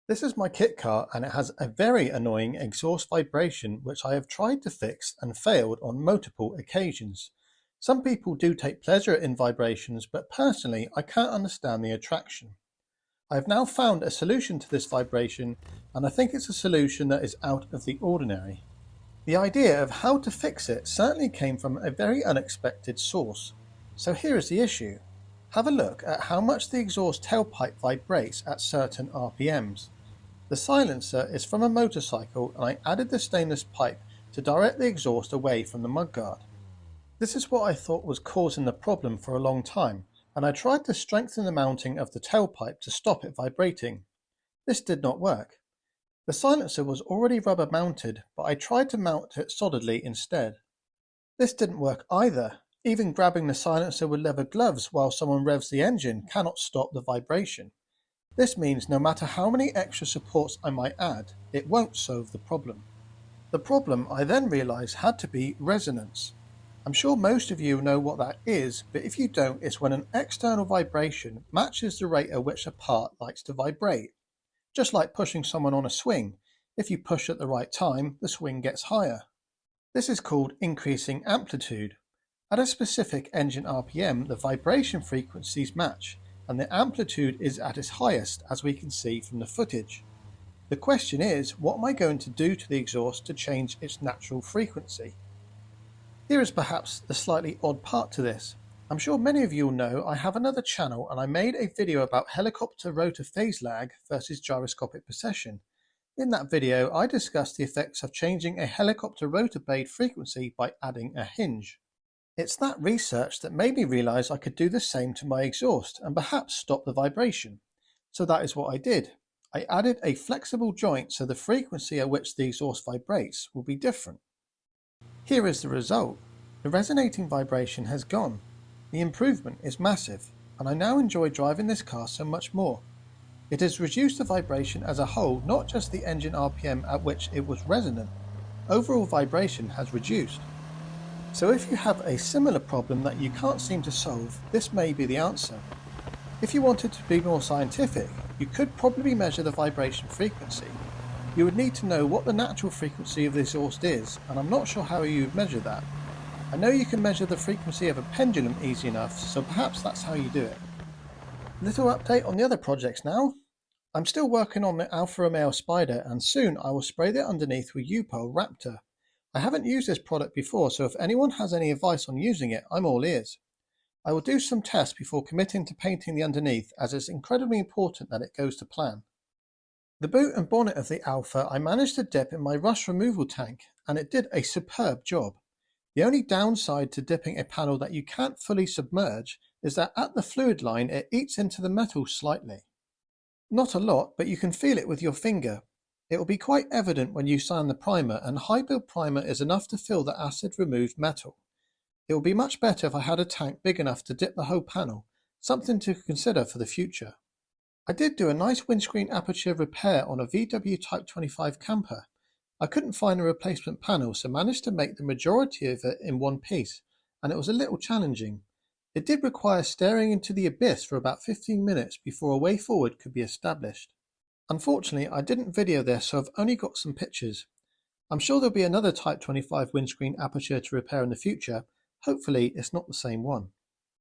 This is my kit car and it has a very annoying exhaust vibration which I have tried to fix and failed on multiple occasions. Some people do take pleasure in vibrations, but personally I can't understand the attraction. I have now found a solution to this vibration, and I think it's a solution that is out of the ordinary. The idea of how to fix it certainly came from a very unexpected source. So here is the issue. Have a look at how much the exhaust tailpipe vibrates at certain RPMs. The silencer is from a motorcycle and I added the stainless pipe to direct the exhaust away from the mudguard. This is what I thought was causing the problem for a long time, and I tried to strengthen the mounting of the tailpipe to stop it vibrating. This did not work. The silencer was already rubber mounted, but I tried to mount it solidly instead. This didn't work either. Even grabbing the silencer with leather gloves while someone revs the engine cannot stop the vibration. This means no matter how many extra supports I might add, it won't solve the problem. The problem I then realised had to be resonance. I'm sure most of you know what that is, but if you don't, it's when an external vibration matches the rate at which a part likes to vibrate. Just like pushing someone on a swing, if you push at the right time, the swing gets higher. This is called increasing amplitude. At a specific engine RPM, the vibration frequencies match, and the amplitude is at its highest, as we can see from the footage. The question is, what am I going to do to the exhaust to change its natural frequency? Here is perhaps the slightly odd part to this. I'm sure many of you will know I have another channel and I made a video about helicopter rotor phase lag versus gyroscopic precession. In that video, I discussed the effects of changing a helicopter rotor blade frequency by adding a hinge. It's that research that made me realise I could do the same to my exhaust and perhaps stop the vibration. So that is what I did. I added a flexible joint so the frequency at which the exhaust vibrates will be different. Here is the result. The resonating vibration has gone. The improvement is massive, and I now enjoy driving this car so much more. It has reduced the vibration as a whole, not just the engine RPM at which it was resonant. Overall vibration has reduced. So if you have a similar problem that you can't seem to solve, this may be the answer. If you wanted to be more scientific, you could probably measure the vibration frequency. You would need to know what the natural frequency of the exhaust is, and I'm not sure how you would measure that. I know you can measure the frequency of a pendulum easy enough, so perhaps that's how you do it. Little update on the other projects now. I'm still working on the Alfa Romeo Spider, and soon I will spray that underneath with U-POL Raptor. I haven't used this product before, so if anyone has any advice on using it, I'm all ears. I will do some tests before committing to painting the underneath, as it's incredibly important that it goes to plan. The boot and bonnet of the Alfa I managed to dip in my rust removal tank, and it did a superb job. The only downside to dipping a panel that you can't fully submerge is that at the fluid line it eats into the metal slightly. Not a lot, but you can feel it with your finger. It will be quite evident when you sand the primer, and high build primer is enough to fill the acid removed metal. It would be much better if I had a tank big enough to dip the whole panel, something to consider for the future. I did do a nice windscreen aperture repair on a VW Type 25 camper. I couldn't find a replacement panel, so managed to make the majority of it in one piece, and it was a little challenging. It did require staring into the abyss for about 15 minutes before a way forward could be established. Unfortunately, I didn't video this, so I've only got some pictures. I'm sure there'll be another Type 25 windscreen aperture to repair in the future. Hopefully it's not the same one.